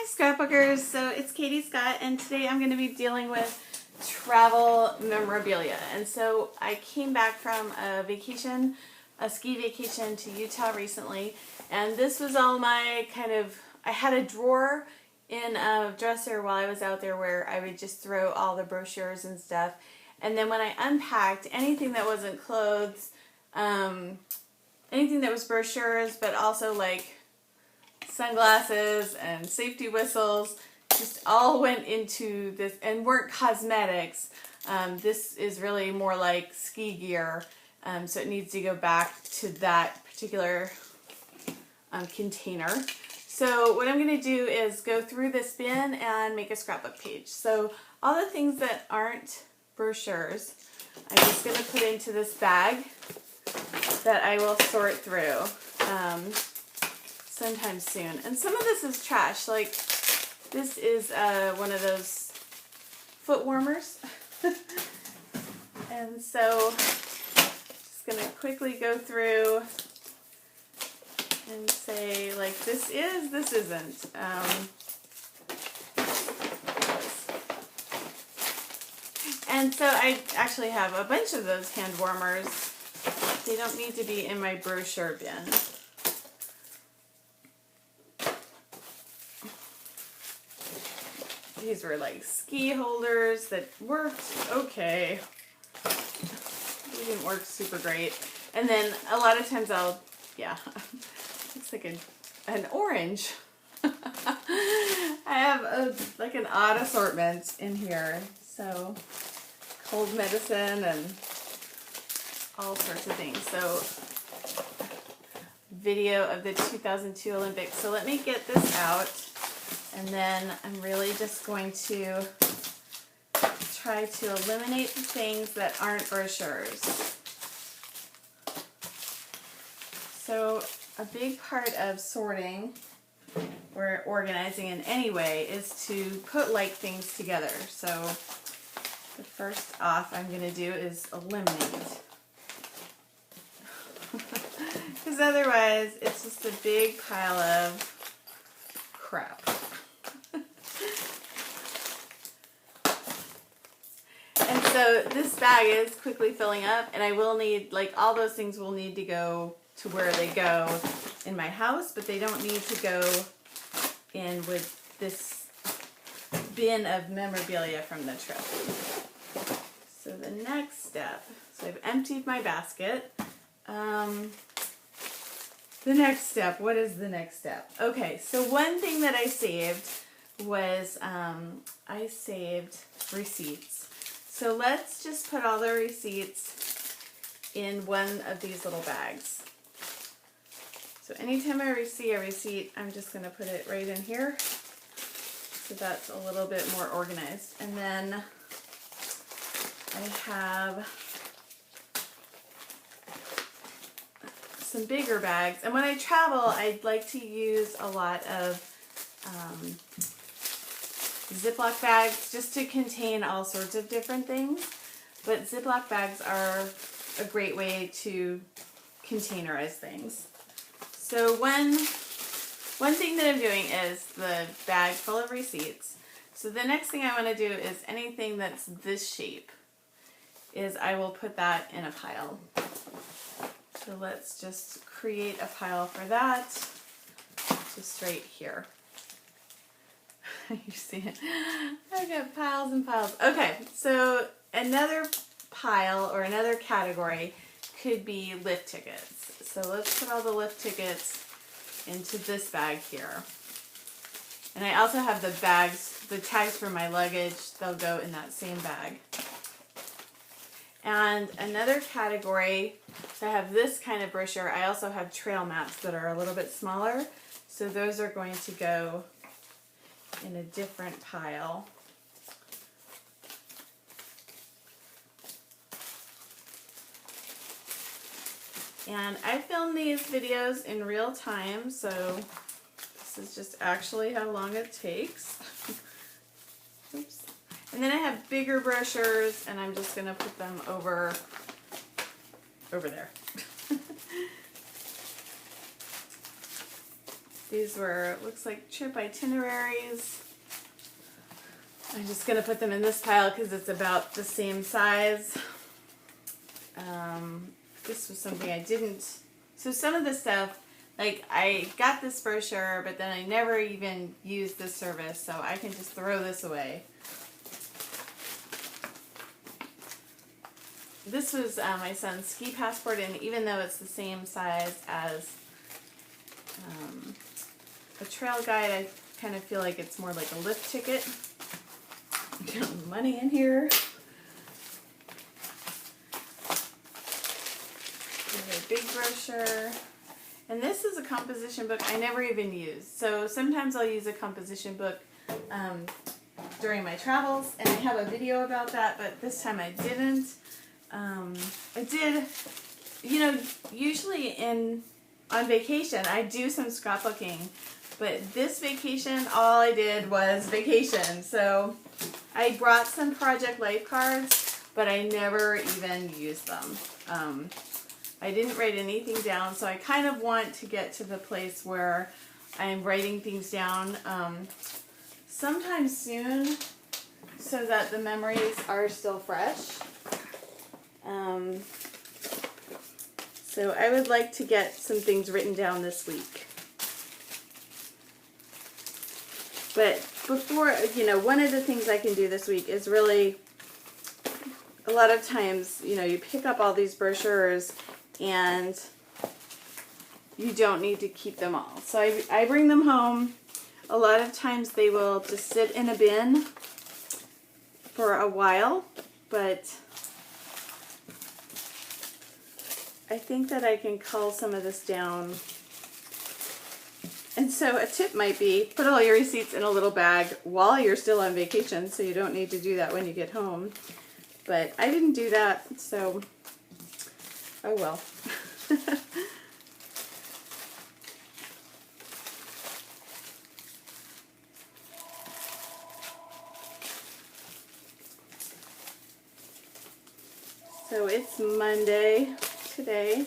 Scrapbookers, so it's Katie Scott, and today I'm going to be dealing with travel memorabilia. And so I came back from a vacation, a ski vacation to Utah recently, and this was all my I had a drawer in a dresser while I was out there where I would just throw all the brochures and stuff. And then when I unpacked anything that wasn't clothes, anything that was brochures, but also like sunglasses and safety whistles, just all went into this and weren't cosmetics. This is really more like ski gear, so it needs to go back to that particular container. So what I'm going to do is go through this bin and make a scrapbook page. So all the things that aren't brochures, I'm just going to put into this bag that I will sort through sometime soon. And some of this is trash, like this is one of those foot warmers. And so just going to quickly go through and say, like, this isn't. And so I actually have a bunch of those hand warmers. They don't need to be in my brochure bin. These were like ski holders that worked okay. They didn't work super great. And then a lot of times looks like an orange. I have an odd assortment in here. So cold medicine and all sorts of things. So video of the 2002 Olympics. So let me get this out. And then I'm really just going to try to eliminate the things that aren't brochures. So a big part of sorting or organizing in any way is to put like things together. So the first off I'm going to do is eliminate. Because otherwise it's just a big pile of crap. And so this bag is quickly filling up, and I will need, like, all those things will need to go to where they go in my house, but they don't need to go in with this bin of memorabilia from the trip. So the next step, so I've emptied my basket. The next step, what is the next step? Okay, so one thing that I saved was I saved receipts. So let's just put all the receipts in one of these little bags. So anytime I see a receipt, I'm just going to put it right in here. So that's a little bit more organized. And then I have some bigger bags. And when I travel, I'd like to use a lot of Ziploc bags just to contain all sorts of different things. But Ziploc bags are a great way to containerize things. So one thing that I'm doing is the bag full of receipts. So the next thing I want to do is anything that's this shape is I will put that in a pile. So let's just create a pile for that, just right here. You see it? I've got piles and piles. Okay, so another pile or another category could be lift tickets. So let's put all the lift tickets into this bag here. And I also have the tags for my luggage. They'll go in that same bag. And another category, so I have this kind of brochure. I also have trail maps that are a little bit smaller. So those are going to go in a different pile. And I film these videos in real time, so this is just actually how long it takes. Oops. And then I have bigger brochures, and I'm just going to put them over there. These were, looks like trip itineraries. I'm just going to put them in this pile because it's about the same size. This was something I didn't, so some of the stuff, like I got this brochure, but then I never even used this service, so I can just throw this away. This was my son's ski passport, and even though it's the same size as a trail guide, I kind of feel like it's more like a lift ticket. Money in here. There's a big brochure. And this is a composition book I never even used. So sometimes I'll use a composition book during my travels, and I have a video about that, but this time I didn't. I did, you know, usually on vacation I do some scrapbooking, but this vacation all I did was vacation. So I brought some Project Life cards, but I never even used them. I didn't write anything down, so I kind of want to get to the place where I'm writing things down sometime soon so that the memories are still fresh. So I would like to get some things written down this week. But before, you know, one of the things I can do this week is really, a lot of times, you know, you pick up all these brochures and you don't need to keep them all. So I bring them home. A lot of times they will just sit in a bin for a while, but I think that I can cull some of this down. And so a tip might be, put all your receipts in a little bag while you're still on vacation, so you don't need to do that when you get home. But I didn't do that, so oh well. So it's Monday today.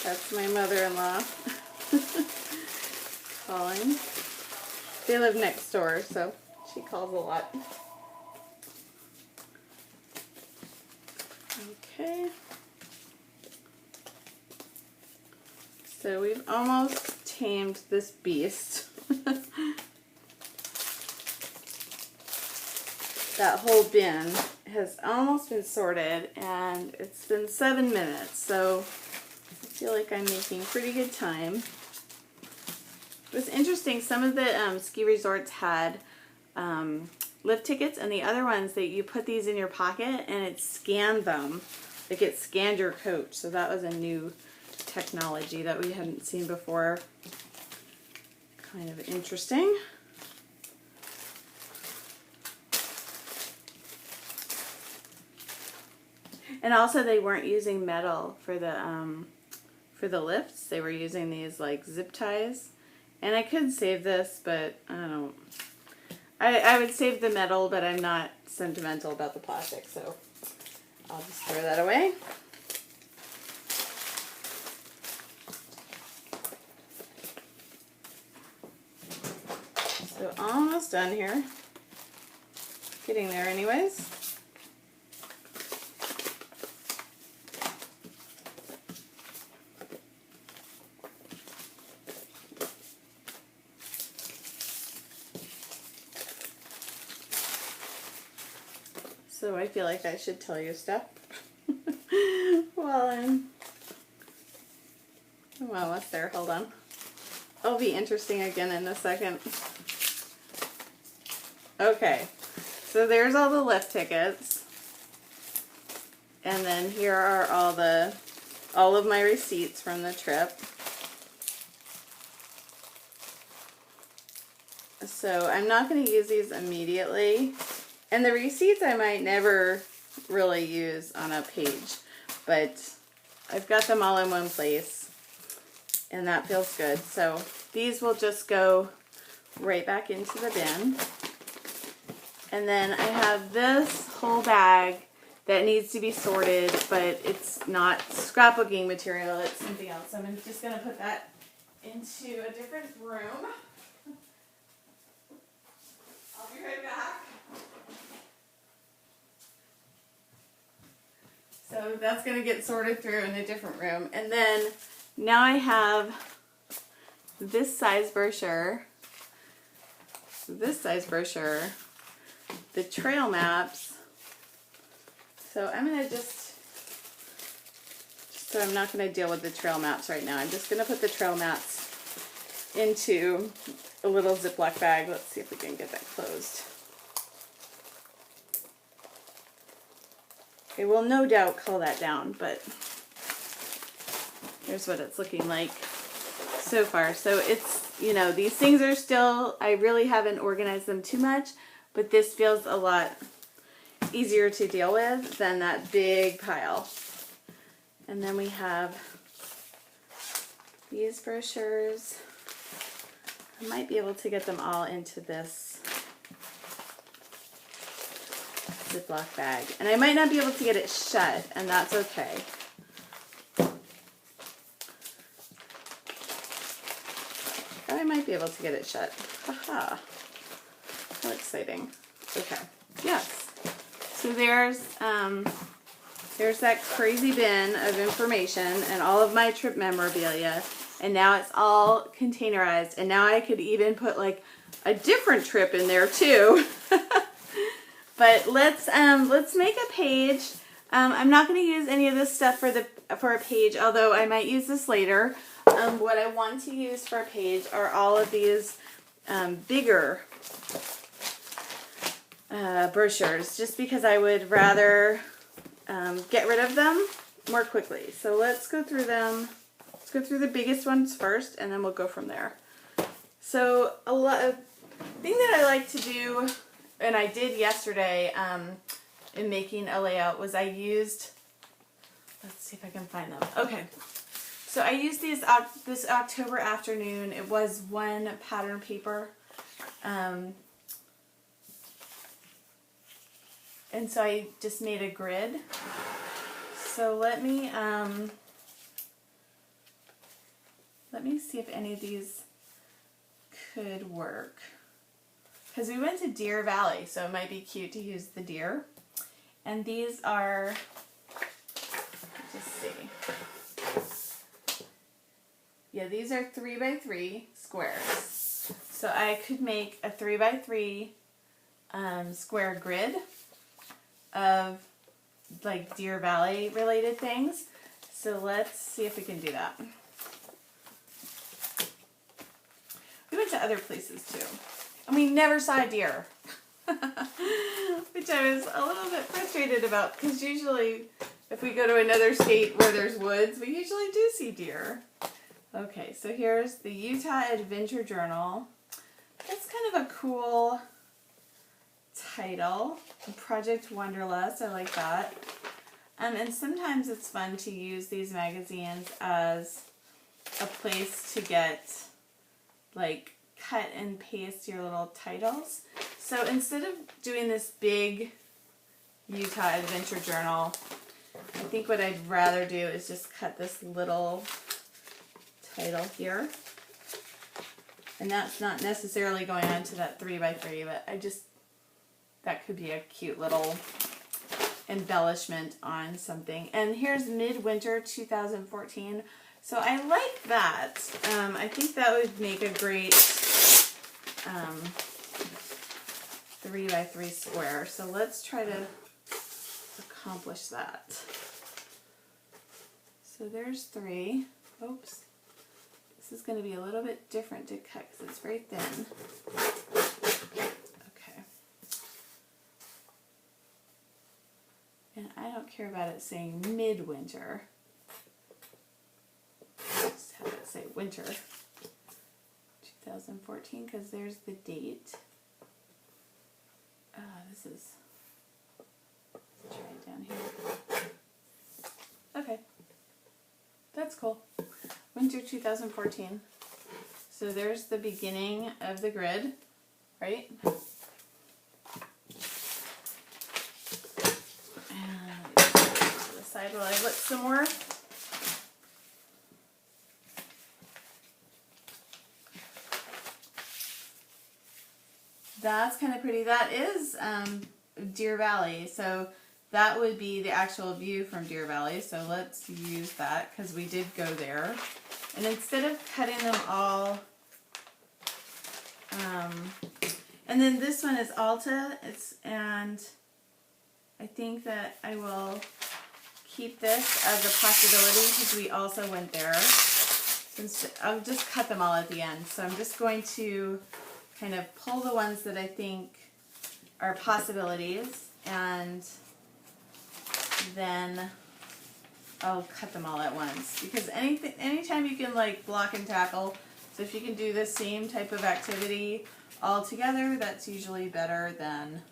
That's my mother-in-law calling. They live next door, so she calls a lot. Okay. So we've almost tamed this beast. That whole bin has almost been sorted, and it's been 7 minutes, so I feel like I'm making pretty good time. It was interesting, some of the ski resorts had lift tickets, and the other ones that you put these in your pocket and it scanned them. Like it scanned your coach, so that was a new technology that we hadn't seen before. Kind of interesting. And also they weren't using metal for the lifts. They were using these like zip ties. And I could save this, but I don't. I would save the metal, but I'm not sentimental about the plastic, so I'll just throw that away. So almost done here. Getting there anyways. So I feel like I should tell you stuff while I'm almost there. Hold on. It'll be interesting again in a second. Okay, so there's all the lift tickets, and then here are all of my receipts from the trip. So I'm not going to use these immediately. And the receipts I might never really use on a page, but I've got them all in one place, and that feels good. So these will just go right back into the bin. And then I have this whole bag that needs to be sorted, but it's not scrapbooking material, it's something else. So I'm just going to put that into a different room. I'll be right back. So that's going to get sorted through in a different room. And then now I have this size brochure, the trail maps. So I'm going to just so I'm not going to deal with the trail maps right now. I'm just going to put the trail maps into a little Ziploc bag. Let's see if we can get that closed. I will no doubt cull that down, but here's what it's looking like so far. So it's, you know, these things are still, I really haven't organized them too much, but this feels a lot easier to deal with than that big pile. And then we have these brochures. I might be able to get them all into this Ziploc bag. And I might not be able to get it shut, and that's okay. I might be able to get it shut. Haha. How exciting. Okay. Yes. So there's that crazy bin of information and all of my trip memorabilia, and now it's all containerized, and now I could even put like a different trip in there too. But let's make a page. I'm not going to use any of this stuff for a page, although I might use this later. What I want to use for a page are all of these bigger brochures, just because I would rather get rid of them more quickly. So let's go through them. Let's go through the biggest ones first, and then we'll go from there. So thing that I like to do, and I did yesterday in making a layout, was I used, let's see if I can find them. Okay, so I used these this October afternoon. It was one pattern paper, and so I just made a grid. So let me see if any of these could work. Because we went to Deer Valley, so it might be cute to use the deer. And these are, let's just see. Yeah, these are 3x3 squares. So I could make a 3x3 square grid of like Deer Valley related things. So let's see if we can do that. We went to other places too. And we never saw a deer, which I was a little bit frustrated about, because usually if we go to another state where there's woods, we usually do see deer. Okay, so here's the Utah Adventure Journal. That's kind of a cool title. Project Wanderlust, I like that. And sometimes it's fun to use these magazines as a place to get like cut and paste your little titles. So instead of doing this big Utah Adventure Journal, I think what I'd rather do is just cut this little title here. And that's not necessarily going on to that 3x3, but that could be a cute little embellishment on something. And here's Midwinter 2014. So I like that. I think that would make a great 3x3 square. So let's try to accomplish that. So there's 3. Oops. This is going to be a little bit different to cut because it's very thin. Okay. And I don't care about it saying midwinter. Just have it say winter 2014, because there's the date. This is, let's try it down here. Okay, that's cool. Winter 2014. So there's the beginning of the grid, right? And while I look some more. That's kind of pretty. That is Deer Valley. So that would be the actual view from Deer Valley. So let's use that because we did go there. And instead of cutting them all, and then this one is Alta. And I think that I will keep this as a possibility because we also went there. Since I'll just cut them all at the end. So I'm just going to kind of pull the ones that I think are possibilities, and then I'll cut them all at once, because anytime you can like block and tackle, so if you can do the same type of activity all together, that's usually better than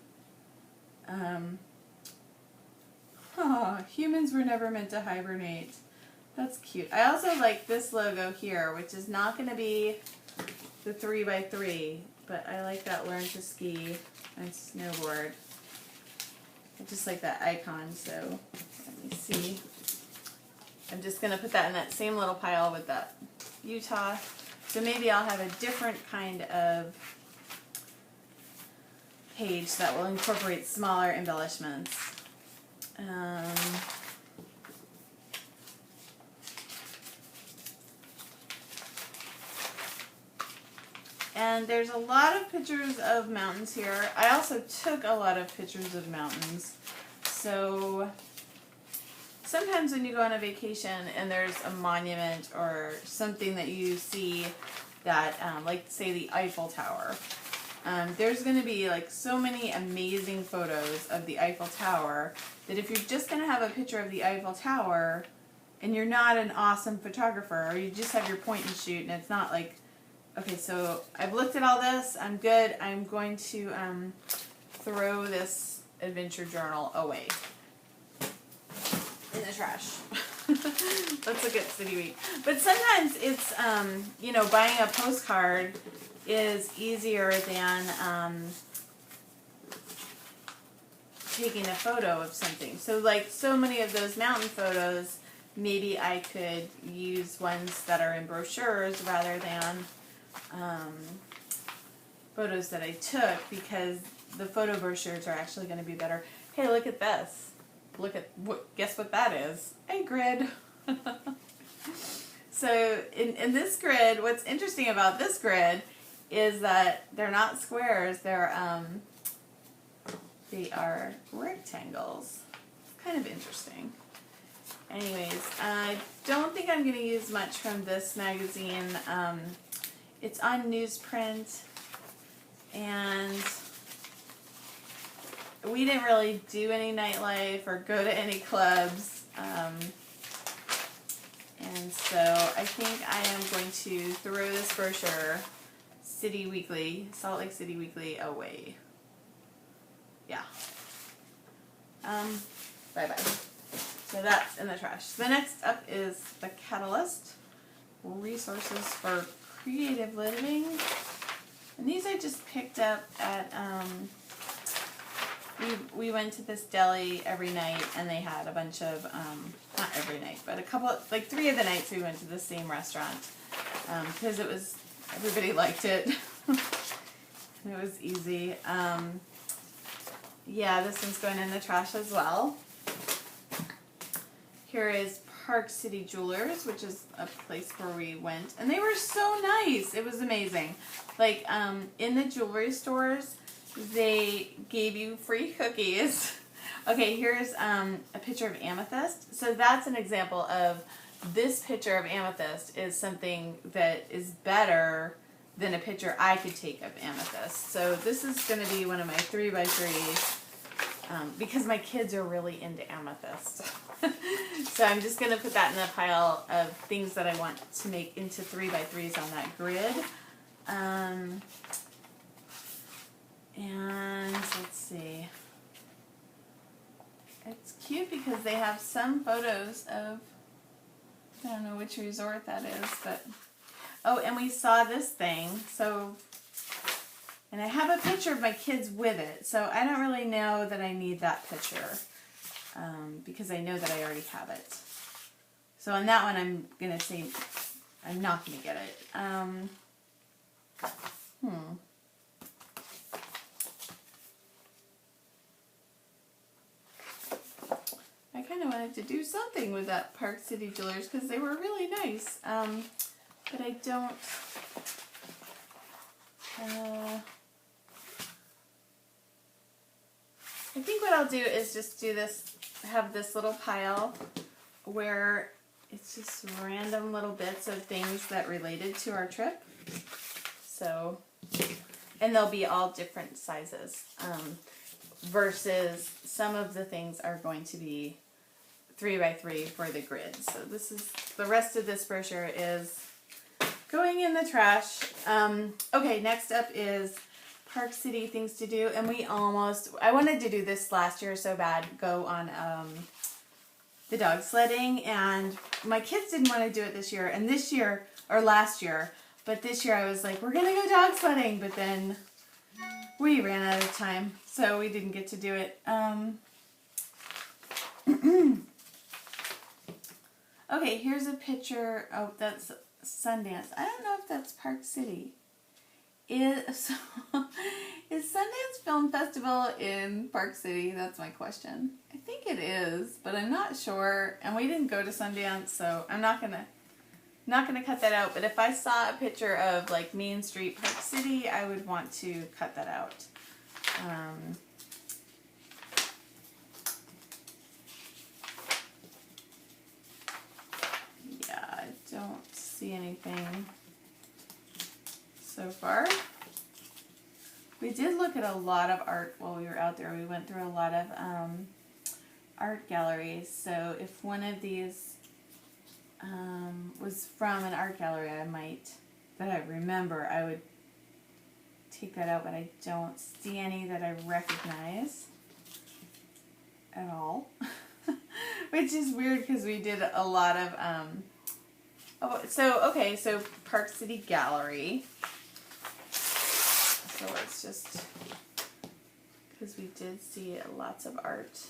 humans were never meant to hibernate. That's cute. I also like this logo here, which is not going to be the 3x3, but I like that learn to ski and snowboard. I just like that icon, so let me see. I'm just going to put that in that same little pile with that Utah. So maybe I'll have a different kind of page that will incorporate smaller embellishments. And there's a lot of pictures of mountains here. I also took a lot of pictures of mountains. So sometimes when you go on a vacation and there's a monument or something that you see that, like say the Eiffel Tower, there's going to be like so many amazing photos of the Eiffel Tower that if you're just going to have a picture of the Eiffel Tower and you're not an awesome photographer, or you just have your point and shoot and it's not like, okay, so I've looked at all this, I'm good, I'm going to throw this adventure journal away in the trash. Let's look at City Week. But sometimes it's, you know, buying a postcard is easier than taking a photo of something. So like so many of those mountain photos, maybe I could use ones that are in brochures rather than photos that I took, because the photo brochures are actually going to be better. Hey, look at this. Look at, guess what that is? A grid. So in this grid, what's interesting about this grid is that they're not squares, they are rectangles. Kind of interesting. Anyways, I don't think I'm going to use much from this magazine. It's on newsprint, and we didn't really do any nightlife or go to any clubs. And so I think I am going to throw this brochure, City Weekly, Salt Lake City Weekly, away. Yeah. Bye-bye. So that's in the trash. The next up is the Catalyst, Resources for Creative Living. And these I just picked up at, we went to this deli every night, and they had a bunch of, not every night, but a couple, like 3 of the nights we went to the same restaurant, because it was, everybody liked it. It was easy. Yeah, this one's going in the trash as well. Here is Park City Jewelers, which is a place where we went, and they were so nice. It was amazing. Like, in the jewelry stores, they gave you free cookies. Okay, here's a picture of amethyst. So that's an example of this picture of amethyst is something that is better than a picture I could take of amethyst. So this is going to be one of my 3x3s, because my kids are really into amethyst. So I'm just going to put that in a pile of things that I want to make into 3x3s on that grid. And let's see. It's cute because they have some photos of, I don't know which resort that is, but, oh, and we saw this thing, so, and I have a picture of my kids with it, so I don't really know that I need that picture. because I know that I already have it. So on that one, I'm going to say I'm not going to get it. I kind of wanted to do something with that Park City Jewelers because they were really nice. But I don't... I think what I'll do is just do this, have this little pile where it's just random little bits of things that related to our trip. So, and they'll be all different sizes, versus some of the things are going to be 3x3 for the grid. So this is, the rest of this brochure is going in the trash. Okay, next up is Park City things to do, and I wanted to do this last year so bad, go on the dog sledding, and my kids didn't want to do it this year, and this year, or last year, but this year I was like, we're gonna go dog sledding, but then we ran out of time, so we didn't get to do it. Okay, here's a picture. Oh, that's Sundance. I don't know if that's Park City. Is Sundance Film Festival in Park City? That's my question. I think it is, but I'm not sure. And we didn't go to Sundance, so I'm not gonna cut that out. But if I saw a picture of like Main Street Park City, I would want to cut that out. Yeah, I don't see anything so far. We did look at a lot of art while we were out there. We went through a lot of art galleries. So if one of these was from an art gallery, that I remember, I would take that out, but I don't see any that I recognize at all. Which is weird because we did a lot of, so Park City Gallery. So it's just, because we did see lots of art.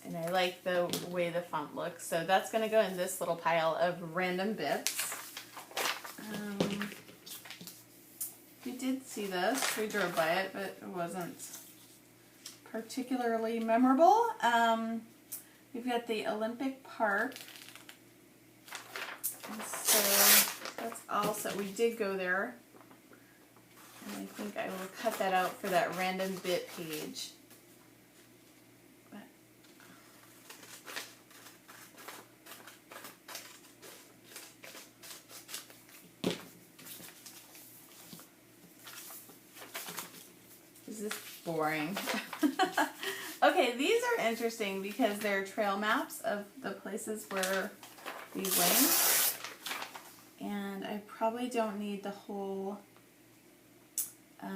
And I like the way the font looks. So that's going to go in this little pile of random bits. We did see this. We drove by it, but it wasn't particularly memorable. We've got the Olympic Park. And so that's also, we did go there. And I think I will cut that out for that random bit page. Is this boring? Okay, these are interesting because they're trail maps of the places where we went. And I probably don't need the whole, I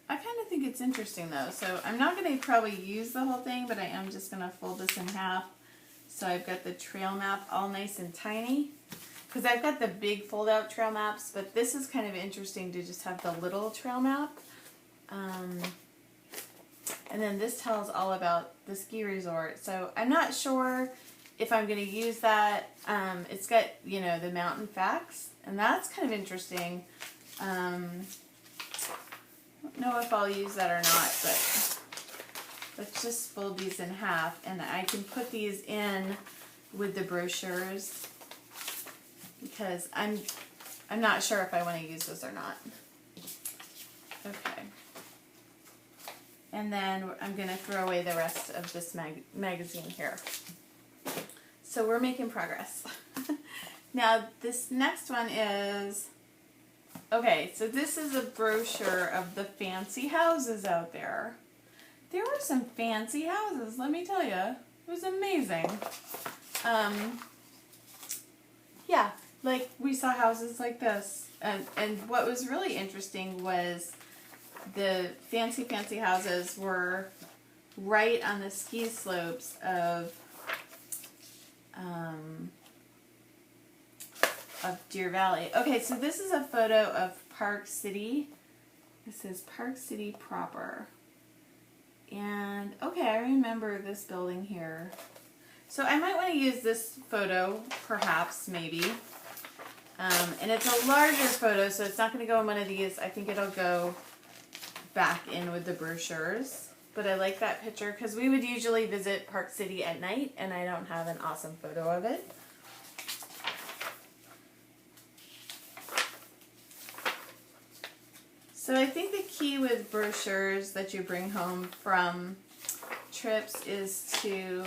kind of think it's interesting though. So I'm not going to probably use the whole thing, but I am just going to fold this in half. So I've got the trail map all nice and tiny. Because I've got the big fold-out trail maps, but this is kind of interesting to just have the little trail map. And then this tells all about the ski resort. So I'm not sure if I'm going to use that. It's got, the mountain facts, and that's kind of interesting. I don't know if I'll use that or not, but let's just fold these in half, and I can put these in with the brochures. Because I'm not sure if I want to use this or not. Okay. And then I'm going to throw away the rest of this magazine here. So we're making progress. Now this next one is, okay, so this is a brochure of the fancy houses out there. There were some fancy houses, let me tell you. It was amazing. Yeah. Like, we saw houses like this, and what was really interesting was the fancy houses were right on the ski slopes of of Deer Valley. Okay, so this is a photo of Park City. It says Park City proper. And, okay, I remember this building here. So I might want to use this photo, perhaps, maybe. And it's a larger photo, so it's not going to go in one of these. I think it'll go back in with the brochures. But I like that picture because we would usually visit Park City at night, and I don't have an awesome photo of it. So I think the key with brochures that you bring home from trips is to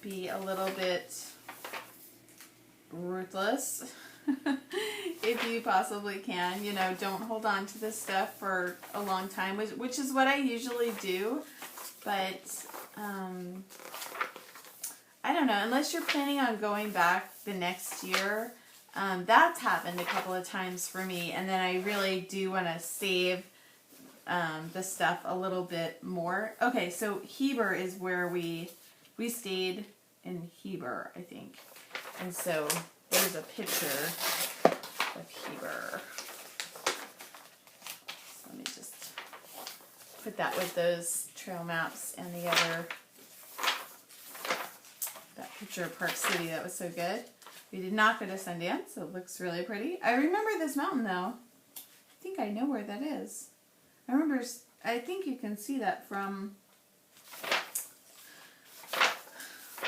be a little bit ruthless if you possibly can. You know, don't hold on to this stuff for a long time, which is what I usually do. But I don't know, unless you're planning on going back the next year. That's happened a couple of times for me, and then I really do want to save the stuff a little bit more. Okay, so Heber is where we stayed in Heber, I think. And so there's a picture of Heber. So let me just put that with those trail maps and the other, that picture of Park City, that was so good. We did not go to Sundance, so it looks really pretty. I remember this mountain, though. I think I know where that is. I think you can see that from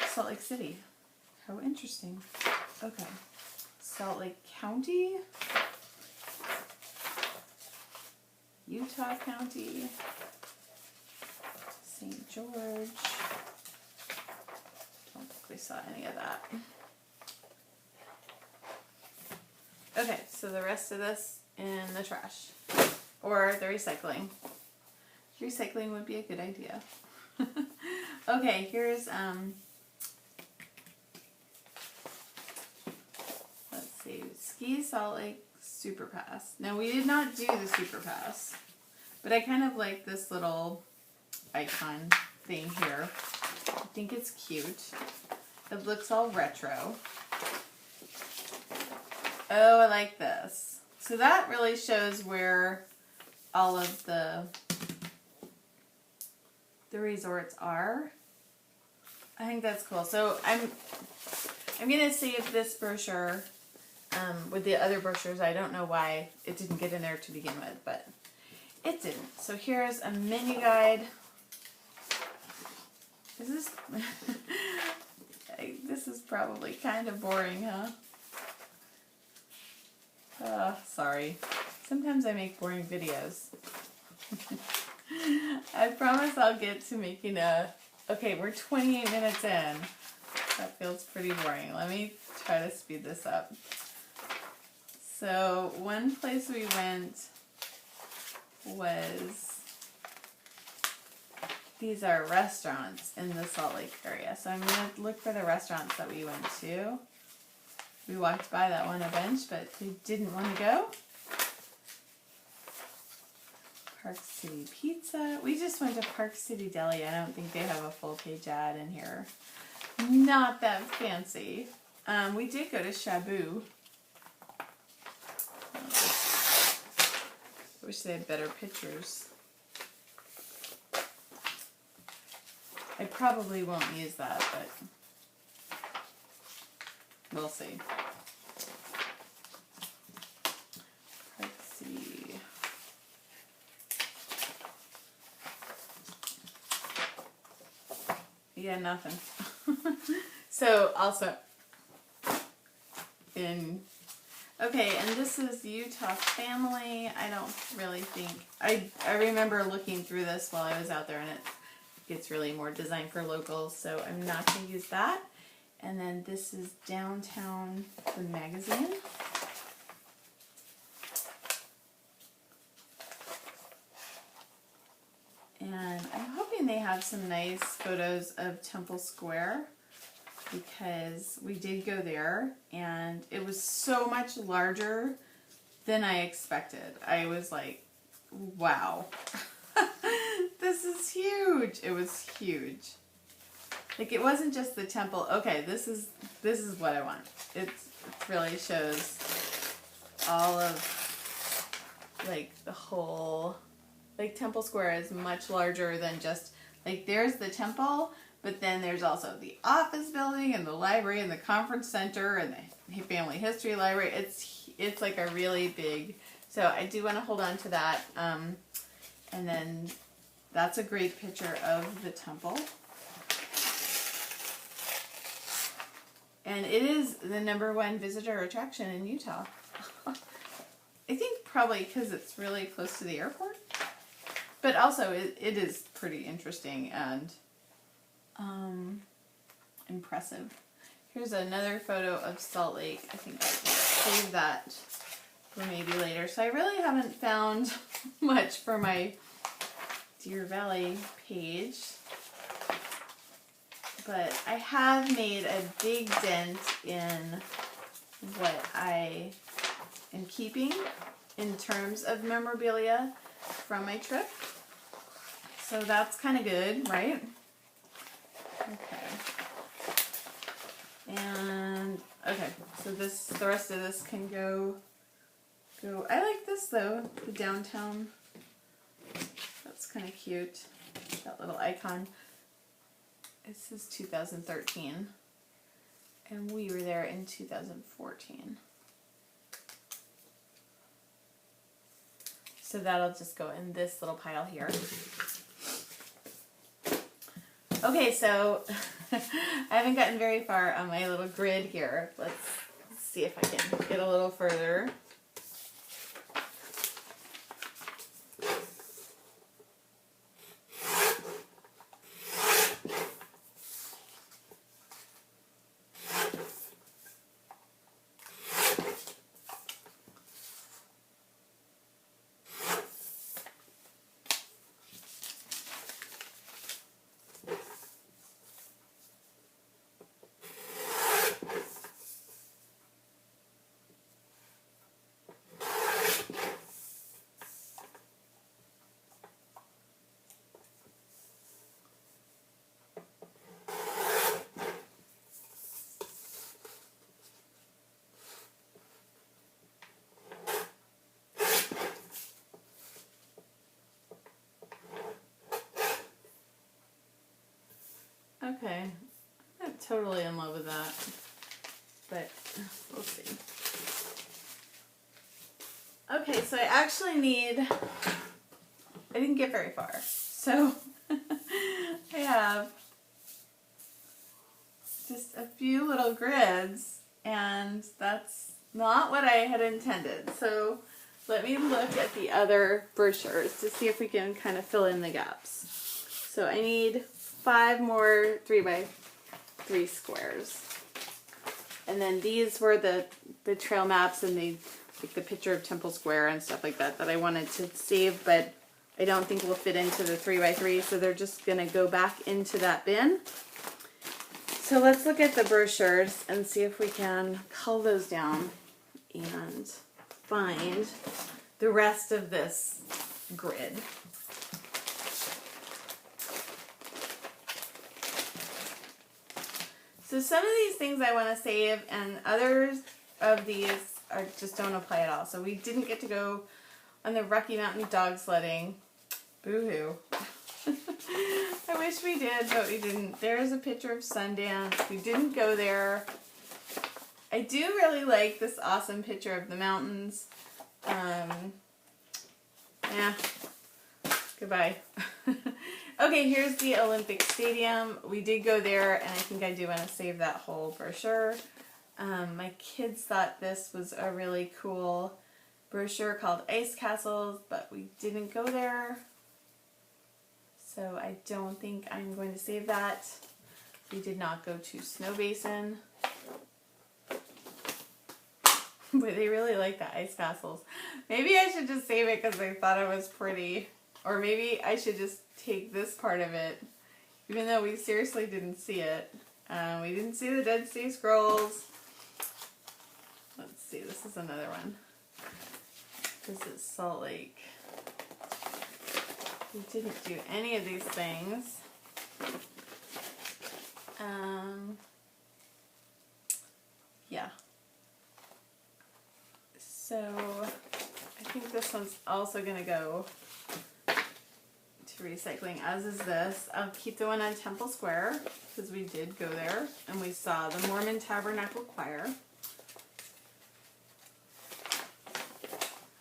Salt Lake City. How interesting. Okay. Salt Lake County. Utah County. St. George. Don't think we saw any of that. Okay, so the rest of this in the trash. Or the recycling. Recycling would be a good idea. Okay, here's, let's see, Ski Salt Lake Super Pass. Now, we did not do the Super Pass, but I kind of like this little icon thing here. I think it's cute. It looks all retro. Oh, I like this. So that really shows where all of the resorts are. I think that's cool. So I'm gonna save this brochure with the other brochures. I don't know why it didn't get in there to begin with, but it didn't. So here's a menu guide. This is probably kind of boring, huh? Sorry. Sometimes I make boring videos. I promise I'll get to making okay, we're 28 minutes in. That feels pretty boring. Let me try to speed this up. So, one place we went was, these are restaurants in the Salt Lake area. So I'm going to look for the restaurants that we went to. We walked by that one a bunch, but we didn't want to go. Park City Pizza. We just went to Park City Deli. I don't think they have a full page ad in here. Not that fancy. We did go to Shabu. I wish they had better pictures. I probably won't use that, but we'll see. Park City. Yeah, nothing. So also okay, and this is Utah Family. I don't really think, I remember looking through this while I was out there, and it's really more designed for locals, so I'm not going to use that. And then this is Downtown, the magazine. And I'm hoping they have some nice photos of Temple Square, because we did go there and it was so much larger than I expected. I was like, wow, this is huge. It was huge. Like it wasn't just the temple. Okay, this is what I want. It really shows all of like the whole, like Temple Square is much larger than just like there's the temple, but then there's also the office building and the library and the conference center and the family history library. It's like a really big. So I do want to hold on to that. And then that's a great picture of the temple. And it is the #1 visitor attraction in Utah. I think probably because it's really close to the airport. But also it is pretty interesting and impressive. Here's another photo of Salt Lake. I think I'll save that for maybe later. So I really haven't found much for my Deer Valley page. But I have made a big dent in what I am keeping in terms of memorabilia from my trip. So that's kind of good, right? Okay. And okay, so the rest of this can go. I like this though, the downtown. That's kind of cute. That little icon. This is 2013, and we were there in 2014. So that'll just go in this little pile here. Okay, so I haven't gotten very far on my little grid here. Let's see if I can get a little further. Okay, I'm not totally in love with that, but we'll see. Okay, so I actually I didn't get very far, so I have just a few little grids, and that's not what I had intended. So let me look at the other brochures to see if we can kind of fill in the gaps. So I need 5 more 3x3 squares. And then these were the trail maps and like the picture of Temple Square and stuff like that I wanted to save, but I don't think will fit into the 3x3, so they're just going to go back into that bin. So let's look at the brochures and see if we can cull those down and find the rest of this grid. So some of these things I want to save, and others of these just don't apply at all. So we didn't get to go on the Rocky Mountain dog sledding. Boo-hoo. I wish we did, but we didn't. There's a picture of Sundance. We didn't go there. I do really like this awesome picture of the mountains. Yeah. Goodbye. Okay, here's the Olympic Stadium. We did go there, and I think I do want to save that whole brochure. My kids thought this was a really cool brochure called Ice Castles, but we didn't go there. So I don't think I'm going to save that. We did not go to Snow Basin. But they really like the ice castles. Maybe I should just save it because they thought it was pretty. Or maybe I should just take this part of it, even though we seriously didn't see it. We didn't see the Dead Sea Scrolls. Let's see, this is another one. This is Salt Lake. We didn't do any of these things. Yeah. So I think this one's also going to go to recycling, as is this. I'll keep the one on Temple Square because we did go there and we saw the Mormon Tabernacle Choir.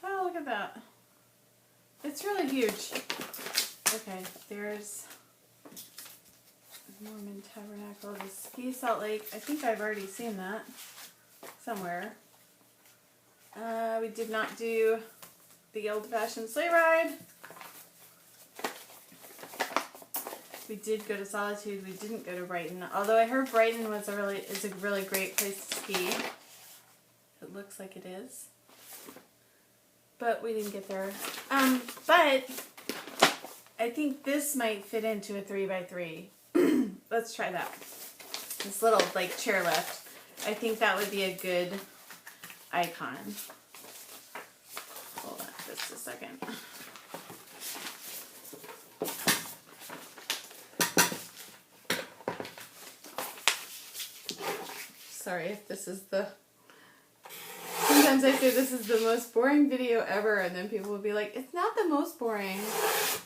Oh, look at that. It's really huge. Okay, there's Mormon Tabernacle, the Ski Salt Lake. I think I've already seen that somewhere. We did not do the old-fashioned sleigh ride. We did go to Solitude. We didn't go to Brighton. Although I heard Brighton is a really great place to ski. It looks like it is. But we didn't get there. But I think this might fit into a 3x3. Let's try that. This little like chairlift. I think that would be a good icon. Hold on just a second. Sorry if this is the... Sometimes I say this is the most boring video ever, and then people will be like, it's not the most boring.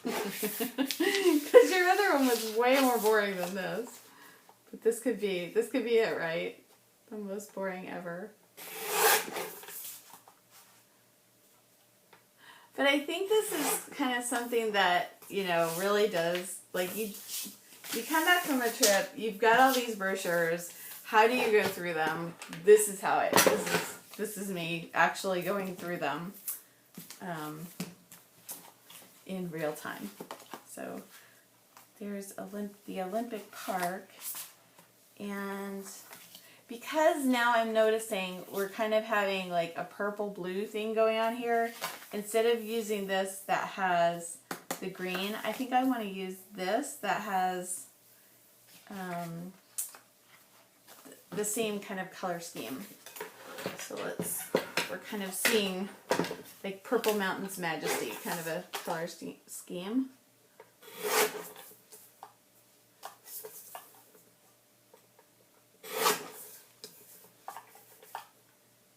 Because your other one was way more boring than this. But this could be it, right? The most boring ever. But I think this is kind of something that, you know, really does, like, you come back from a trip, you've got all these brochures, how do you go through them? This is how this is me actually going through them in real time. So there's the Olympic Park, and because now I'm noticing we're kind of having like a purple-blue thing going on here, instead of using this that has the green, I think I want to use this that has the same kind of color scheme. So we're kind of seeing like Purple Mountain's Majesty kind of a color scheme.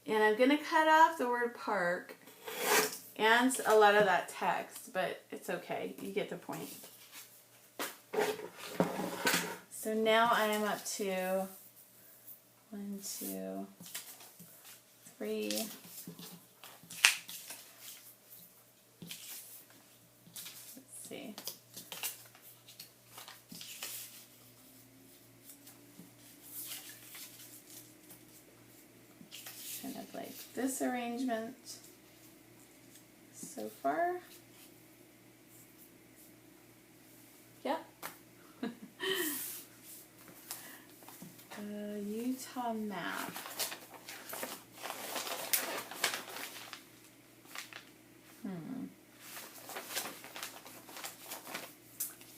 And I'm going to cut off the word park and a lot of that text, but it's okay. You get the point. So now I am up to 1, 2, 3. Let's see. Kind of like this arrangement so far. Yeah. Utah map.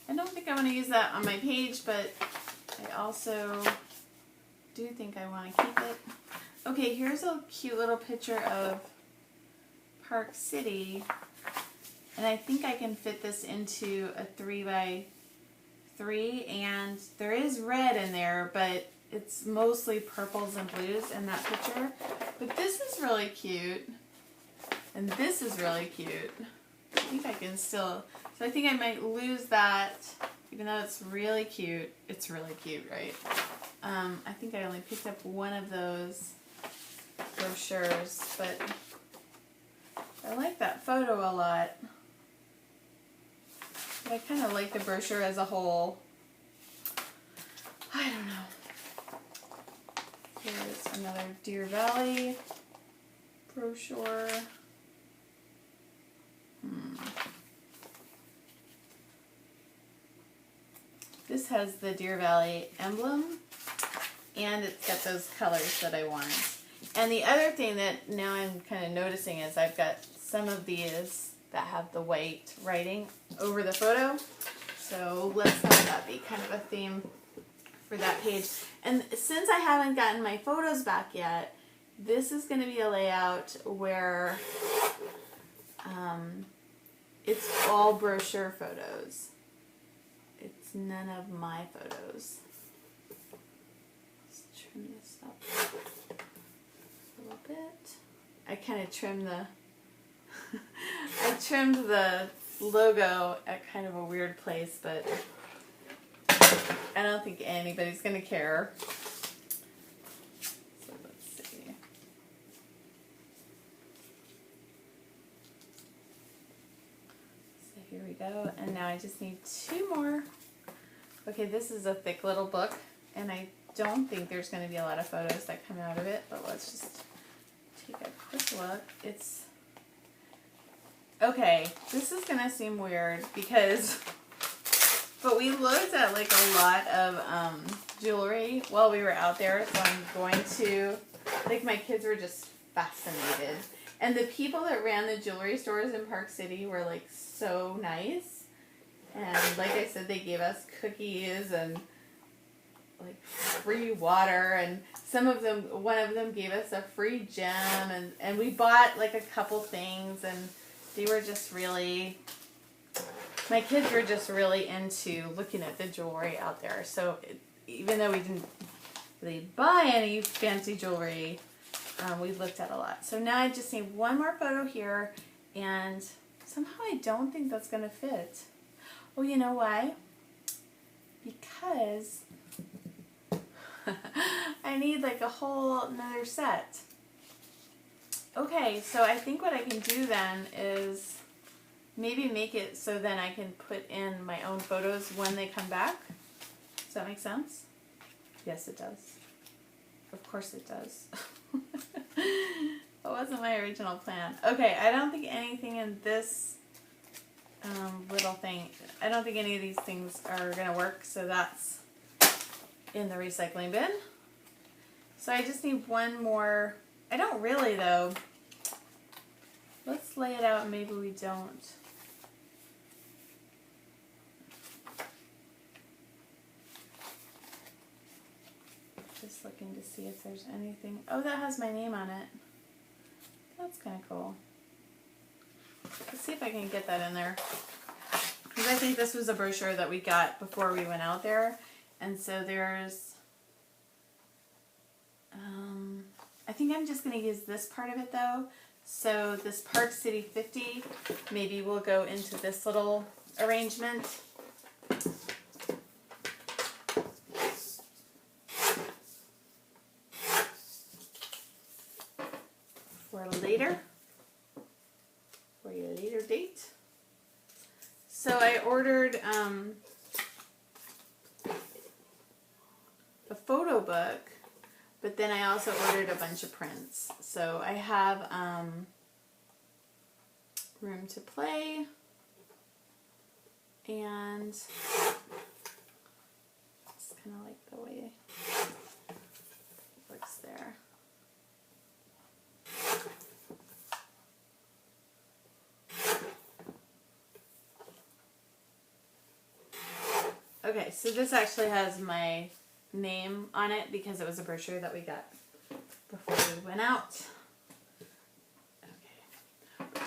I don't think I want to use that on my page, but I also do think I want to keep it. Okay, here's a cute little picture of Park City, and I think I can fit this into a 3x3, and there is red in there, but it's mostly purples and blues in that picture. But this is really cute, and this is really cute. I think I can still, so I think I might lose that, even though it's really cute. It's really cute, right? I think I only picked up one of those brochures, but I like that photo a lot. But I kind of like the brochure as a whole. I don't know. Here's another Deer Valley brochure. This has the Deer Valley emblem, and it's got those colors that I want. And the other thing that now I'm kind of noticing is I've got some of these that have the white writing over the photo. So let's have that be kind of a theme for that page. And since I haven't gotten my photos back yet, this is going to be a layout where it's all brochure photos. It's none of my photos. trim this up a little bit. I kind of trimmed the I trimmed the logo at kind of a weird place, but I don't think anybody's going to care. So let's see. So here we go. And now I just need 2 more. Okay, this is a thick little book, and I don't think there's going to be a lot of photos that come out of it, but let's just take a quick look. It's okay, this is going to seem weird because, but we looked at like a lot of jewelry while we were out there, so I'm going to, like, my kids were just fascinated. And the people that ran the jewelry stores in Park City were like so nice. And like I said, they gave us cookies and like free water, and one of them gave us a free gem, and we bought like a couple things, and they were just really, my kids were just really into looking at the jewelry out there. So even though we didn't really buy any fancy jewelry, we looked at a lot. So now I just need 1 more photo here, and somehow I don't think that's going to fit. Oh, you know why? Because I need like a whole another set. Okay, so I think what I can do then is maybe make it so then I can put in my own photos when they come back. Does that make sense? Yes, it does. Of course it does. That wasn't my original plan. Okay, I don't think anything in this little thing, I don't think any of these things are going to work, so that's in the recycling bin. So I just need 1 more. I don't really, though. Let's lay it out and maybe we don't. Just looking to see if there's anything. Oh, that has my name on it. That's kind of cool. Let's see if I can get that in there. Because I think this was a brochure that we got before we went out there. And so there's, I think I'm just going to use this part of it though. So this Park City 50 maybe will go into this little arrangement. For later. For your later date. So I ordered a photo book, but then I also ordered a bunch of prints. So I have Room to Play and it's kind of like the way it looks there. Okay, so this actually has my name on it because it was a brochure that we got before we went out. Okay.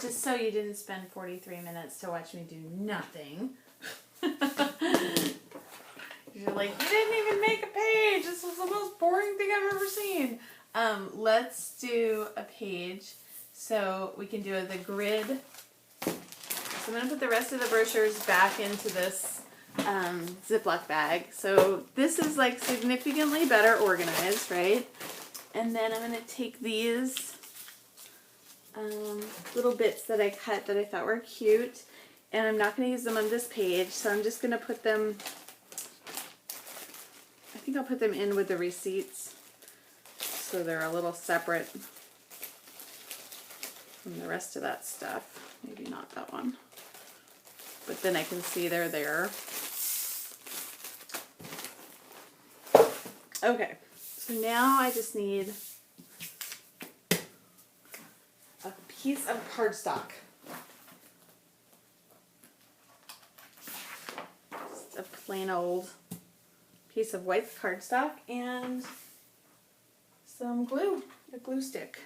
Just so you didn't spend 43 minutes to watch me do nothing. You're like, you didn't even make a page. This was the most boring thing I've ever seen. Let's do a page so we can do the grid. So I'm going to put the rest of the brochures back into this Ziploc bag. So this is like significantly better organized, right? And then I'm going to take these little bits that I cut that I thought were cute, and I'm not going to use them on this page, so I'm just going to put them, I think I'll put them in with the receipts so they're a little separate from the rest of that stuff. Maybe not that one, but then I can see they're there. Okay, so now I just need a piece of cardstock. Just a plain old piece of white cardstock and some glue, a glue stick.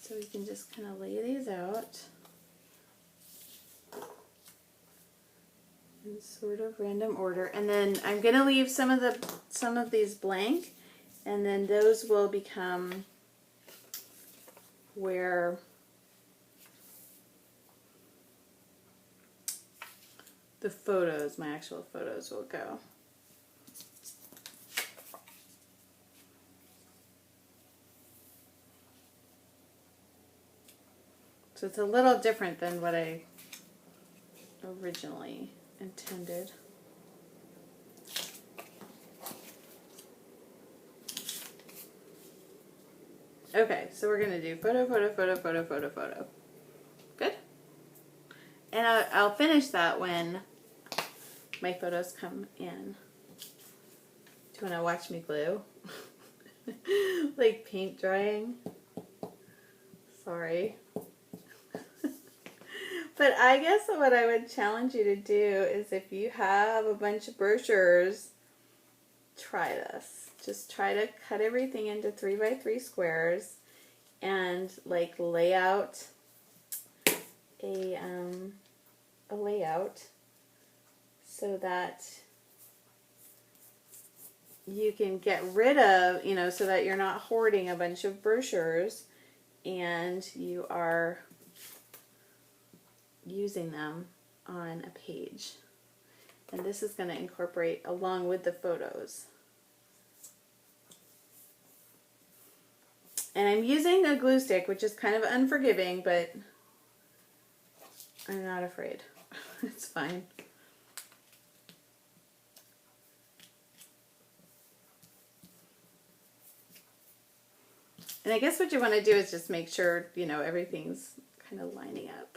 So we can just kind of lay these out and sort of random order, and then I'm gonna leave some of these blank, and then those will become where the photos, my actual photos, will go. So it's a little different than what I originally intended. Okay, so we're gonna do photo, photo, photo, photo, photo, photo. Good? And I'll finish that when my photos come in. Do you wanna watch me glue? Like paint drying? Sorry. But I guess what I would challenge you to do is, if you have a bunch of brochures, try this. Just try to cut everything into 3x3 squares and like lay out a layout so that you can get rid of, you know, so that you're not hoarding a bunch of brochures and you are using them on a page. And this is going to incorporate along with the photos. And I'm using a glue stick, which is kind of unforgiving, but I'm not afraid. It's fine. And I guess what you want to do is just make sure, you know, everything's kind of lining up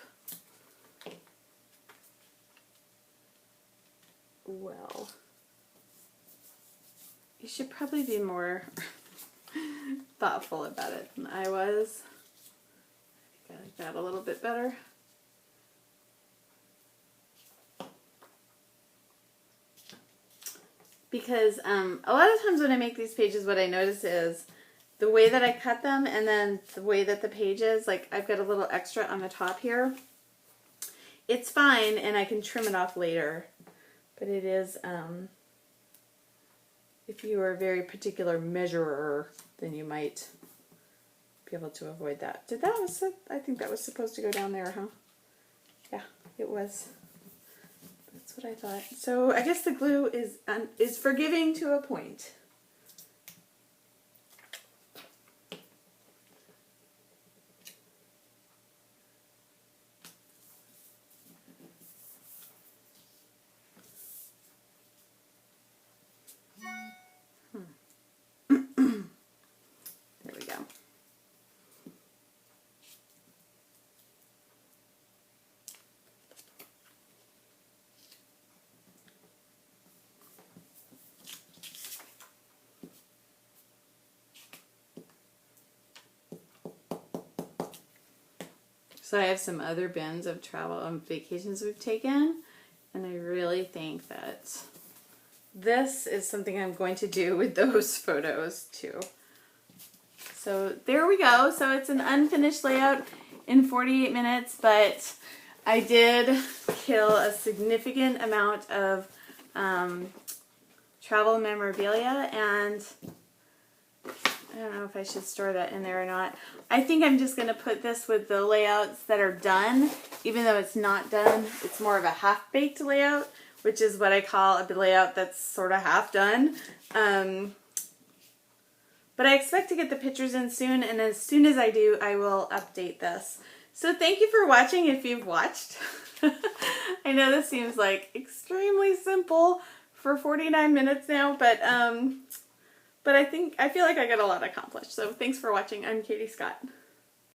well. You should probably be more thoughtful about it than I was. I think I like that a little bit better. Because a lot of times when I make these pages, what I notice is the way that I cut them and then the way that the page is, like I've got a little extra on the top here. It's fine and I can trim it off later. But it is, if you are a very particular measurer, then you might be able to avoid that. I think that was supposed to go down there, huh? Yeah, it was. That's what I thought. So I guess the glue is forgiving to a point. There we go. So I have some other bins of travel and vacations we've taken, and I really think that this is something I'm going to do with those photos too. So there we go. So it's an unfinished layout in 48 minutes, but I did kill a significant amount of travel memorabilia, and I don't know if I should store that in there or not. I think I'm just going to put this with the layouts that are done, even though it's not done. It's more of a half-baked layout, which is what I call a layout that's sort of half done. But I expect to get the pictures in soon, and as soon as I do, I will update this. So thank you for watching if you've watched. I know this seems like extremely simple for 49 minutes now, but I feel like I got a lot accomplished. So thanks for watching. I'm Katie Scott.